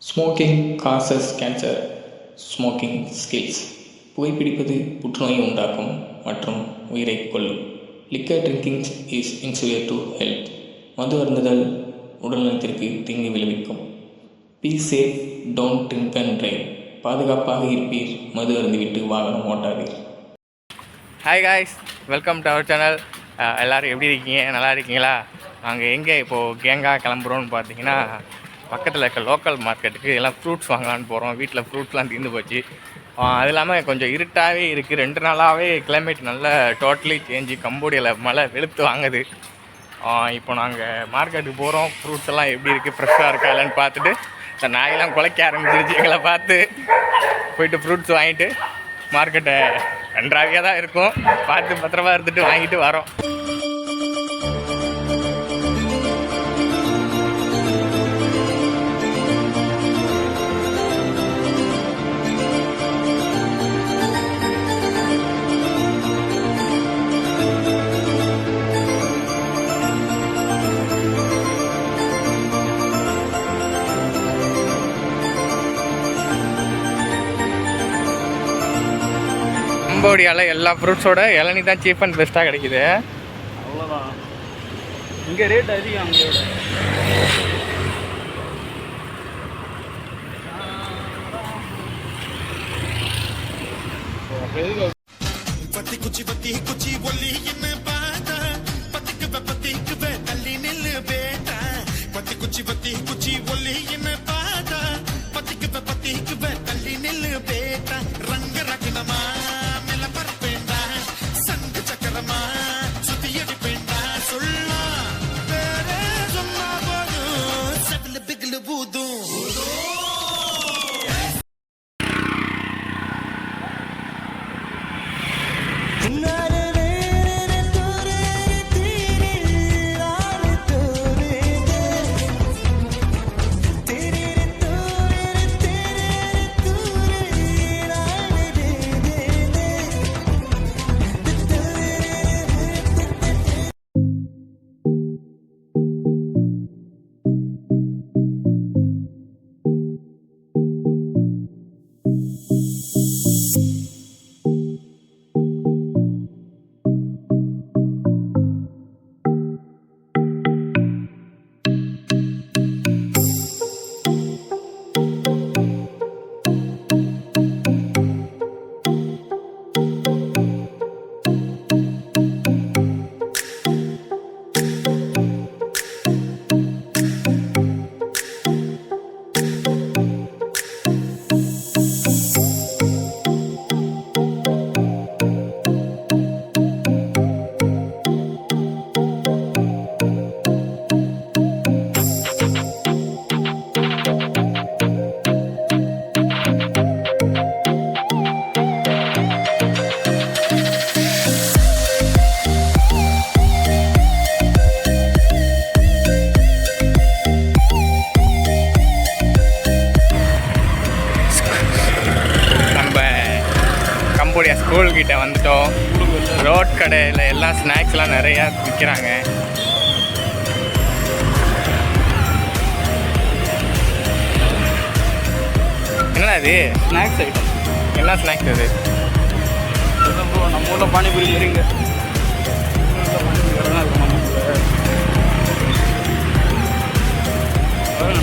Smoking causes cancer. Smoking kills. புகைப்பிடிப்பது புற்றுநோயை உண்டாக்கும் மற்றும் உயிரை கொல்லும். Liquor drinking is injurious to health. மது அருந்துதல் உடல்நலத்திற்கு தீங்கு விளைவிக்கும். Be safe, don't drink and drive. பாதுகாப்பாக இருப்பீர், மது அருந்துவிட்டு வாகனம் ஓட்டாதீர். Hi guys, welcome to our channel. எல்லோரும் எப்படி இருக்கீங்க? நல்லா இருக்கீங்களா? நாங்கள் எங்கே இப்போது கேங்காக கிளம்புறோன்னு பார்த்தீங்கன்னா, பக்கத்தில் இருக்க லோக்கல் மார்க்கெட்டுக்கு எல்லாம் ஃப்ரூட்ஸ் வாங்கலான்னு போகிறோம். வீட்டில் ஃப்ரூட்ஸ்லாம் தீர்ந்து போச்சு. அது இல்லாமல் கொஞ்சம் இருட்டாகவே இருக்குது. 2 நாளாகவே கிளைமேட் நல்லா டோட்டலி சேஞ்சு. கம்போடியாவில் மழை வெளுத்து வாங்குது. இப்போ நாங்கள் மார்க்கெட்டுக்கு போகிறோம். ஃப்ரூட்ஸ் எல்லாம் எப்படி இருக்குது, ஃப்ரெஷ்ஷாக இருக்கா இல்லைன்னு பார்த்துட்டு, இந்த நாயெல்லாம் குலைக்க ஆரம்பிச்சிருச்சு. எங்களை பார்த்து போயிட்டு ஃப்ரூட்ஸ் வாங்கிட்டு, மார்க்கெட்டை நன்றாக தான் இருக்கும், பார்த்து பத்திரமா இருந்துட்டு வாங்கிட்டு வரோம். கம்போடியாவில் எல்லா ஃப்ரூட்ஸோட இளநீ தான் சீப் அண்ட் பெஸ்ட்டாக கிடைக்குது. அவ்வளோதான். இங்கே ரேட் அதிகம். அங்கேயோட பத்தி குச்சி பத்தி குச்சி ஒல்லி என்ன பாத்தா பத்திக்கு பத்திக்கு தள்ளி நில்லு பேட்டா பத்தி குச்சி ஒல்லி என்ன பாத்தா பத்திக்கு பத்திக்கு தள்ளி நில்லு பேட்டா ரங்க ரகனமா மெல்ல பரப்பேண்டா சங்கு சக்கரமா சுத்தி அடிப்பேண்டா சொல்லா வேற சொன்னா போதும் சகல பிகல பூதும். கம்போடியா ஸ்கூல்கிட்ட வந்துட்டோம். ரோட் கடையில் எல்லாம் ஸ்நாக்ஸ்லாம் நிறையா விற்கிறாங்க. என்னடா இது? Snacks item. என்ன ஸ்நாக்ஸ் அது? நம்ம ஊரில் பானிபூரி மாதிரிங்க.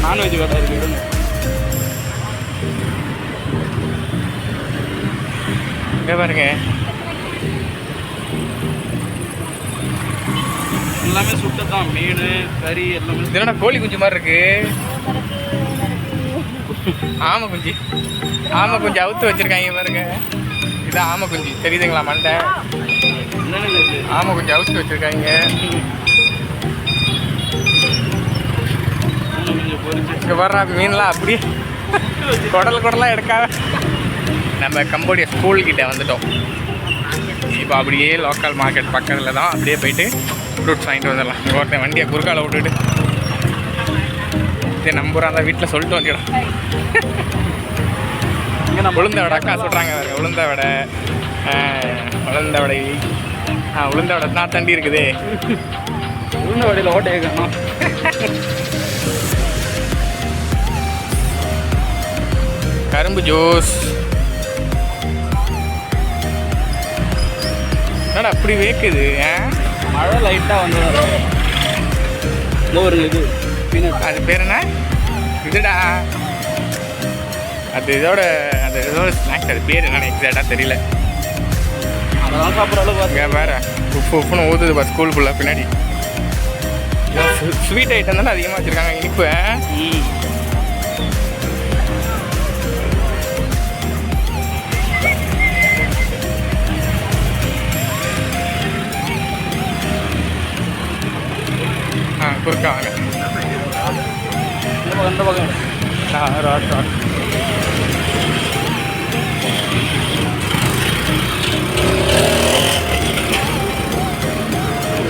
நான்வெஜ் கடை இருக்குது. பாருங்க, எல்லாமே சுட்டதான். மீன், கறி எல்லாமே. இதோட கோழி குஞ்சு மாதிரி இருக்கு. ஆமை குஞ்சு அவுத்து வச்சிருக்காங்க பாருங்க. இதான் ஆமை குஞ்சு, தெரியுதுங்களா? மண்டை ஆமை குஞ்சு அவுத்து வச்சிருக்காங்க. இங்கே வர்ற மீன்லாம் அப்படியே குடலாக எடுக்காத. நம்ம கம்போடியா ஸ்கூல்கிட்ட வந்துட்டோம். இப்போ அப்படியே லோக்கல் மார்க்கெட் பக்கத்தில் தான், அப்படியே போயிட்டு ஃப்ரூட்ஸ் வாங்கிட்டு வந்துடலாம். இங்கே ஒருத்தன் வண்டியை குறுக்கால விட்டுட்டு சரி நம்புறான் தான் வீட்டில் சொல்லிட்டு வந்துடும். உளுந்த வடை அக்கா சொல்கிறாங்க. உளுந்த வடை உளுந்த வடை தான் தண்டி இருக்குது. உளுந்த வடையில் ஓட்டை கேட்கணும். கரும்பு ஜூஸ். என்னடா அப்படி வேக்குது? மழை லைட்டாக வந்து ஒரு இது அது பேர் என்ன? இதுடா அது இதோட ஸ்நாக்ஸ். அது பேர் என்னன்னு எக்ஸாக்டாக தெரியல. அதெல்லாம் சாப்பிட்ற அளவுக்கு இங்கே வேறு உப்புன்னு ஊதுதுப்பா ஸ்கூலுக்குள்ளே பின்னாடி. ஸ்வீட் ஐட்டம் தானே அதிகமாக வச்சுருக்காங்க. இனிப்பு. குறுக்கா வாங்க. எந்த பக்கம் ராட்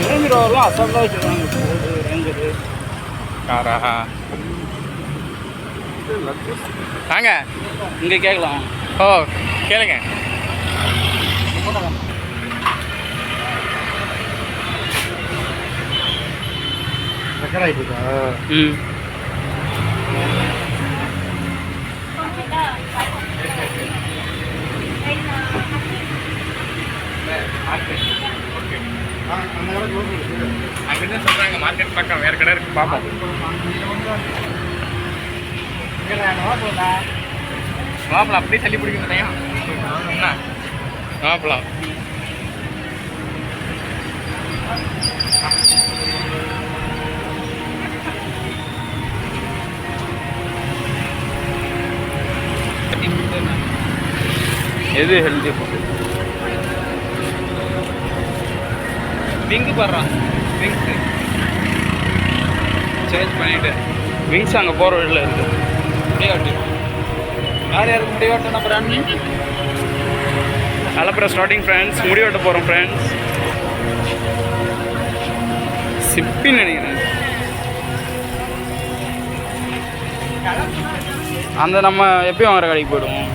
ரேஞ்ச் ரோவர்லாம் அசால்ட்டாக வச்சுருக்காங்க. ரேஞ்சரு காரா வாங்க இங்கே கேட்கலாம். ஓ கேளுங்க. அங்கே சொல்கிறாங்க மார்க்கெட் பக்கம் வேறு கடை இருக்கு பார்ப்போம். மாப்பிளம் அப்படியே தள்ளி பிடிக்க மாட்டேன். என்ன மாப்பிளம் எது ஹெல்த்தி ஃபுட்டு? விங்கு போடுறான். விங்ஸு சேஞ்ச் பண்ணிவிட்டு விங்ஸ் அங்கே போகிற வழியில் இருக்குது. முடியாட்டு யார் யாருக்கு முடிவாட்டம் அப்புறம் அலப்புறம் ஸ்டார்டிங் ஃப்ரெண்ட்ஸ். முடிவாட்ட போகிறோம் ஃப்ரெண்ட்ஸ். சிப்பின்னு நினைக்கிறேன். அந்த நம்ம எப்பயும் வாங்குற கடைக்கு போயிடுவோம்.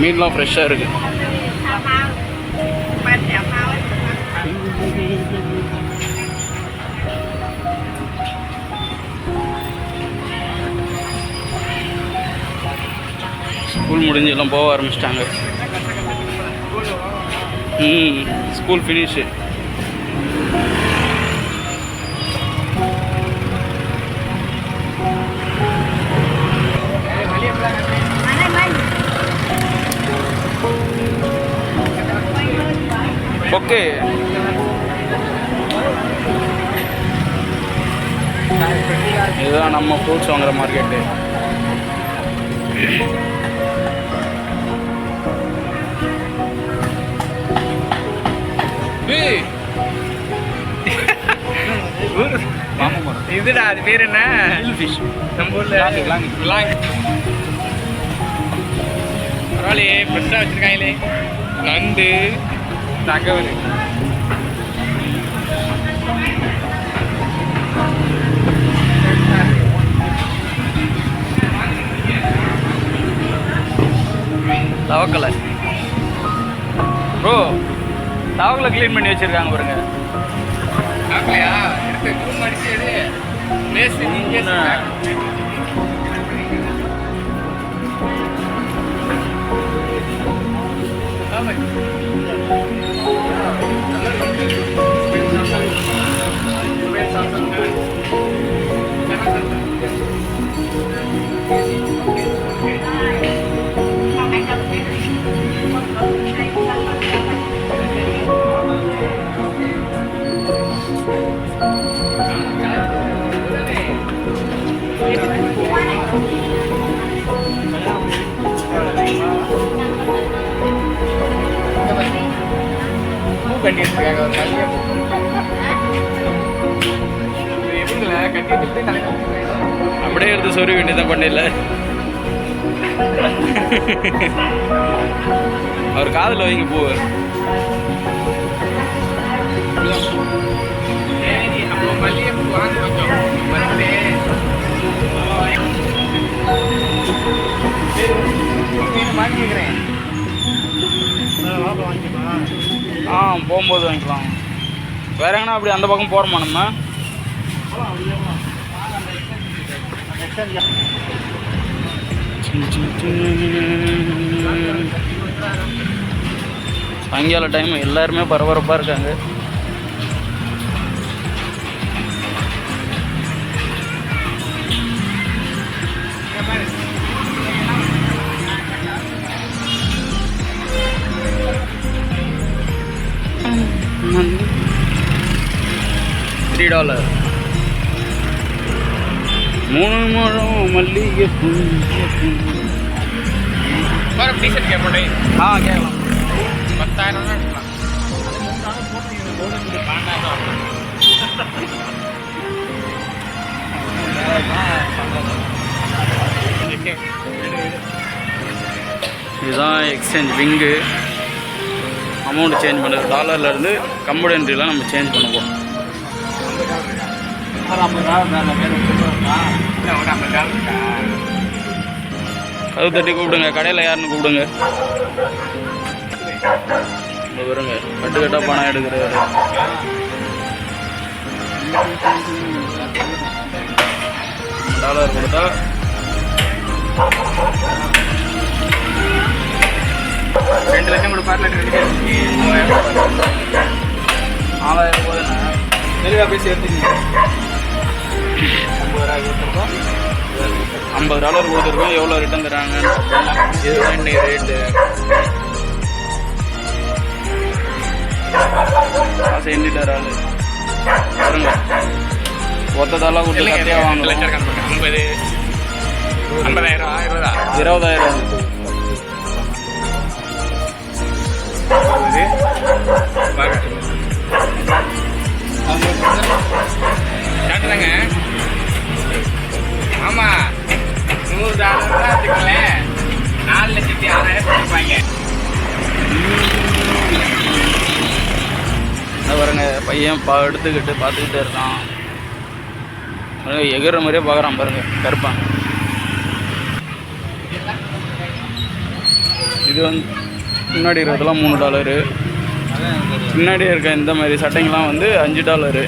மீன்லாம் ஃப்ரெஷ்ஷாக இருக்குது. ஸ்கூல் முடிஞ்சு எல்லாம் போக ஆரம்பிச்சிட்டாங்க. School finish. ஓகே இதுதான் நம்ம ஃப்ரூட்ஸ் வாங்குற மார்க்கெட்டு. இதுடா அது பேர் என்ன? ஃபிஷ். நம்ம ஊரில் பரவாயில்லையே ஃப்ரெஷ்ஷாக வச்சுருக்காங்களே. நண்டு தகவல் தவக்கலை ப்ரோ. தவக்கலை க்ளீன் பண்ணி வச்சுருக்காங்க பாருங்க. ஆகலையா? எடுத்து ரூம் அடிச்சு எது பிளேஸ் அப்படியே எடுத்து சொருக வேண்டியதான் பண்ணல. அவர் காதில் வைங்க பூ. வாங்கிக்கிறேன். போகும்போது வாங்கிக்கலாம். வேற எங்கன்னா அப்படி அந்த பக்கம் போகிறோமா நம்ம? சாயங்கால டைம் எல்லாருமே பரபரப்பாக இருக்காங்க. $3 3 முழம் மல்லிகை பூ. டீஷர்ட் கேட்போம். கேட்கலாம். 10,000 எடுக்கலாம். இதுதான் எக்ஸ்சேஞ்ச் விங்கு. அமௌண்ட் சேஞ்ச் பண்ணுறது $1 கம்பெனிலாம் நம்ம சேஞ்ச் பண்ண போகிறோம். கதவு தட்டி கூப்பிடுங்க. கடையில் யாருன்னு கூப்பிடுங்க. வருங்க கட்டுக்கட்டாக பணம் எடுக்கிறாரு. $1 கொடுத்தா 2 லட்சம் கொடுப்பாரு. 4000 போதுண்ணா. தெளிவாக பேசி எடுத்துக்கீங்க. $50 கொடுத்துருக்கோம். எவ்வளோ ரிட்டன் தராங்க? இதுதான் இன்னைக்கு ரேட்டு. காசை எண்ணிட்டார் ஆளு. பாருங்க ஒத்ததெல்லாம் கொடுத்து கத்தியாக வாங்கலாம். 50, 50,000, 20,000 காட்டுறாங்க. ஆமா $100 வச்சுக்கலேன். 4,06,000 கொடுப்பாங்க. பாருங்க பையன் எடுத்துக்கிட்டு பார்த்துக்கிட்டே இருக்கான். எகிற மாதிரியே பார்க்குறான் பாருங்க கருப்பான். இது வந்து முன்னாடி இருக்கிறதுலாம் $3. பின்னாடி இருக்க இந்த மாதிரி சட்டைங்கெலாம் வந்து $5.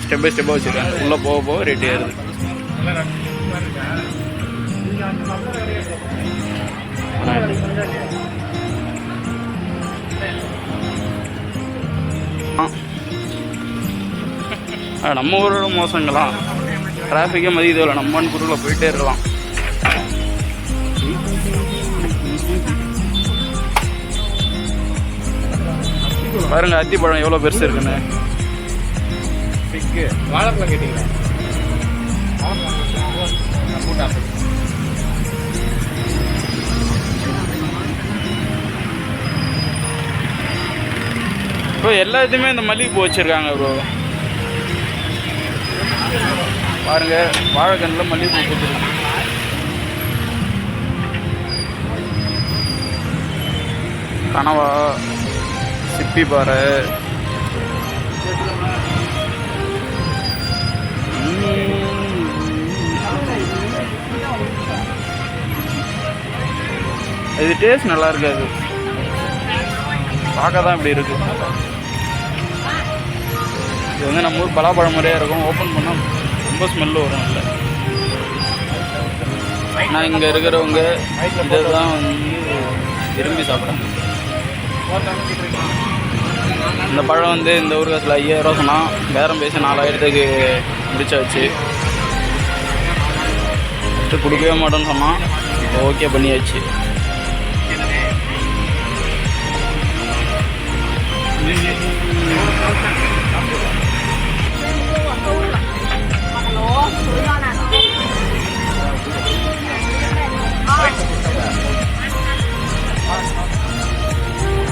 ஸ்டெப் பை ஸ்டெப்பாக வச்சுருக்கேன். உள்ளே போக போக ரேட் ஏறுது. நம்ம ஊரோட மோசங்களாம். டிராஃபிக்கே மதியதில்லை. நம்ம பொருளை போயிட்டே இருக்கலாம். பாருங்க அத்திப்பழம் எவ்வளோ பெருசு இருக்குன்னு. வாழைப்பழம் கேட்டீங்களா? இப்போ எல்லாத்தையுமே இந்த மல்லிகைப்பூ வச்சுருக்காங்க ப்ரோ. பாருங்க வாழைக்கண்ணில் மல்லிகைப்பூ கொடுத்துருக்கு. கனவா, சிப்பி பாறை, இது டேஸ்ட் நல்லா இருக்காது. பார்க்க தான் இப்படி இருக்கு. இது வந்து நம்ம ஊர் பலாப்பழம் மாதிரியே இருக்கும். ஓப்பன் பண்ணால் ரொம்ப ஸ்மெல்லு வரும். இல்லை நான் இங்கே இருக்கிறவங்க இதை தான் வந்து விரும்பி சாப்பிட்றேன். இந்த பழம் வந்து இந்த ஊர் காசில் 5000 சொன்னால் பேரம் பேசி 4000க்கு முடிச்சாச்சு. ஃபஸ்ட்டு கொடுக்கவே மாட்டோன்னு சொன்னால் ஓகே பண்ணியாச்சு.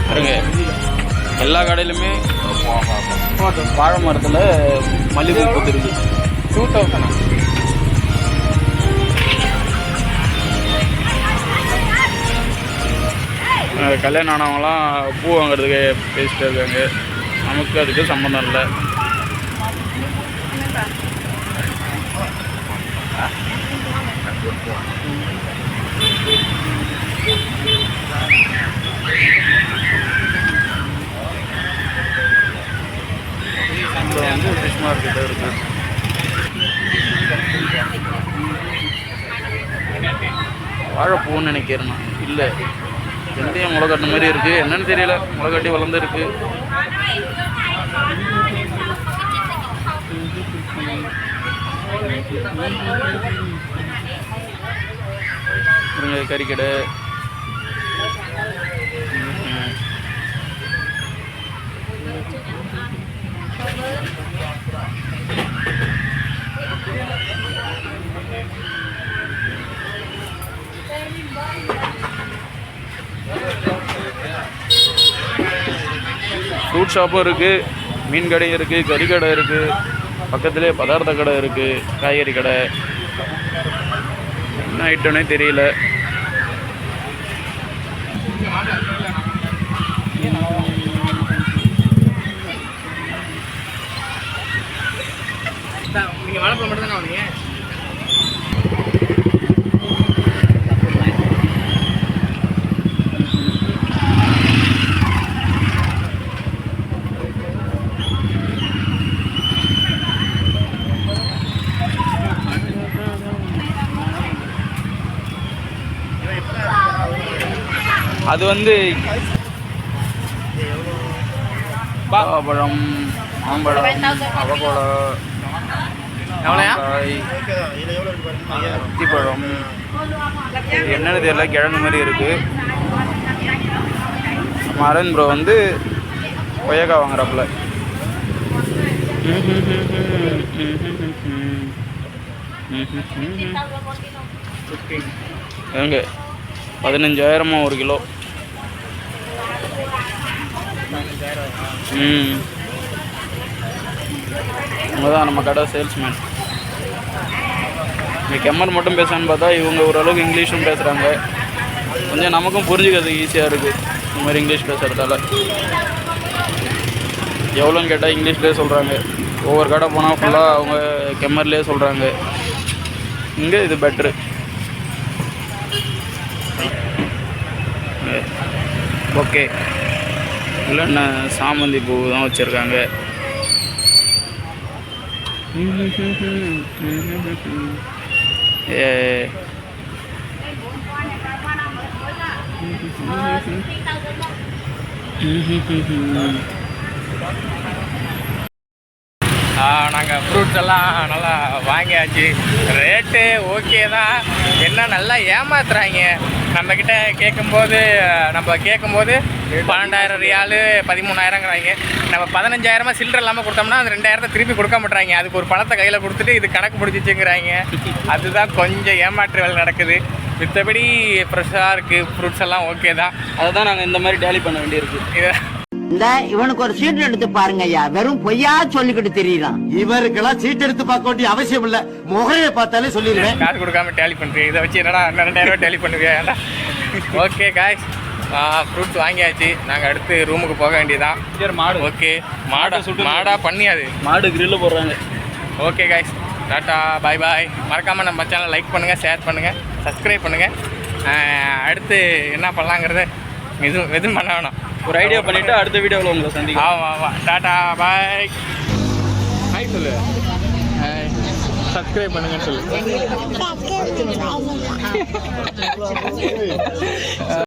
பாருங்க எல்லா கடையிலுமே வாழை மரத்தில் மல்லிகை பூத்துருக்கு. 2000. கல்யாணம் ஆனவங்களாம் பூ வாங்குறதுக்கு பேசிட்டு இருக்காங்க. நமக்கு அதுக்கு சம்மந்தம் இல்லை. மார்க்கெட்டு இருக்குது. வாழைப்பூன்னு நினைக்கிறேன். இல்லை, வெந்தயம் முளை கட்டின மாதிரி இருக்குது. என்னன்னு தெரியல, முளை கட்டி வளர்ந்துருக்கு. கறிக்கடை. ஃப்ரூட் ஷாப்பும் இருக்குது, மீன் கடையும் இருக்குது, கறி கடை இருக்குது, பக்கத்துலேயே பதார்த்த கடை இருக்குது, காய்கறி கடை. என்ன ஐட்டம்னே தெரியல. நீங்கள் வாழைப்பழம் மட்டும் தானே வாங்க? அது வந்து பழம், மாம்பழம், அவகோடா, அத்திப்பழம், என்னன்னு தெரியல, கிழங்கு மாதிரி இருக்குது. மரன் ப்ரோ வந்து கொய்யாக்காய் வாங்குறாப்புல. எங்க 15,000 ஒரு கிலோ. இவங்கதான் நம்ம கடை சேல்ஸ்மேன். இந்த கெம்மர் மட்டும் பேசான்னு பார்த்தா இவங்க ஓரளவுக்கு இங்கிலீஷும் பேசுகிறாங்க. கொஞ்சம் நமக்கும் புரிஞ்சுக்கிறது ஈஸியாக இருக்குது இந்த மாதிரி இங்கிலீஷ் பேசுகிறதால. எவ்வளோன்னு கேட்டால் இங்கிலீஷ்லேயே சொல்கிறாங்க. ஒவ்வொரு கடை போனால் ஃபுல்லாக அவங்க கெம்மர்லேயே சொல்கிறாங்க. இங்கே இது பெட்ரு. ஓகே, இல்லைன்னா சாமந்தி பூ தான் வச்சுருக்காங்க. நாங்கள் ஃப்ரூட்ஸ் எல்லாம் நல்லா வாங்கியாச்சு. ரேட்டு ஓகே தான். என்ன நல்லா ஏமாத்துறாங்க. நம்மக்கிட்ட கேட்கும்போது 12,000 ரியாலு 13,000ங்கிறாங்க. நம்ம 15,000 சில்லறை இல்லாமல் கொடுத்தோம்னா அந்த 2,000 திருப்பி கொடுக்க மாட்டாங்க. அதுக்கு ஒரு பணத்தை கையில் கொடுத்துட்டு இது கணக்கு பிடிச்சிச்சுங்கிறாங்க. அதுதான் கொஞ்சம் ஏமாற்று வேலை நடக்குது. மித்தபடி ஃப்ரெஷ்ஷாக இருக்குது, ஃப்ரூட்ஸ் எல்லாம் ஓகே தான். அதை தான் நாங்கள் இந்த மாதிரி டேலி பண்ண வேண்டியிருக்கு. இந்த இவனுக்கு ஒரு சீட் எடுத்து பாருங்க ஐயா, வெறும் பொய்யா சொல்லிக்கிட்டு தெரியலாம். இவருக்கெல்லாம் சீட் எடுத்து பார்க்க வேண்டிய அவசியம் இல்ல, முகரையை பார்த்தாலே சொல்லிடுவேன். காசு கொடுக்காம டேலி பண்ணுறேன். இதை வச்சு என்னடா 2,000 டேலி பண்ணுவியா? ஓகே காய்ஸ், ஃப்ரூட்ஸ் வாங்கியாச்சு. நாங்கள் அடுத்து ரூமுக்கு போக வேண்டியதான். சரி, மாடு. ஓகே, மாடா பண்ணியாது, மாடு கிரில்ல போடுறாங்க. ஓகே காய்ஸ், டாட்டா, பாய் பாய். மறக்காமல் நம்ம சேனலை லைக் பண்ணுங்கள், ஷேர் பண்ணுங்கள், சப்ஸ்கிரைப் பண்ணுங்கள். அடுத்து என்ன பண்ணலாங்கிறத எதுவும் பண்ண வேணாம், ஒரு ஐடியா பண்ணிவிட்டு அடுத்த வீடியோவில் உங்களை சந்திக்கலாம். ஆமாம், டாட்டா பாய். ஹாய் சொல்லு, சப்ஸ்கிரைப் பண்ணுங்கன்னு சொல்லு.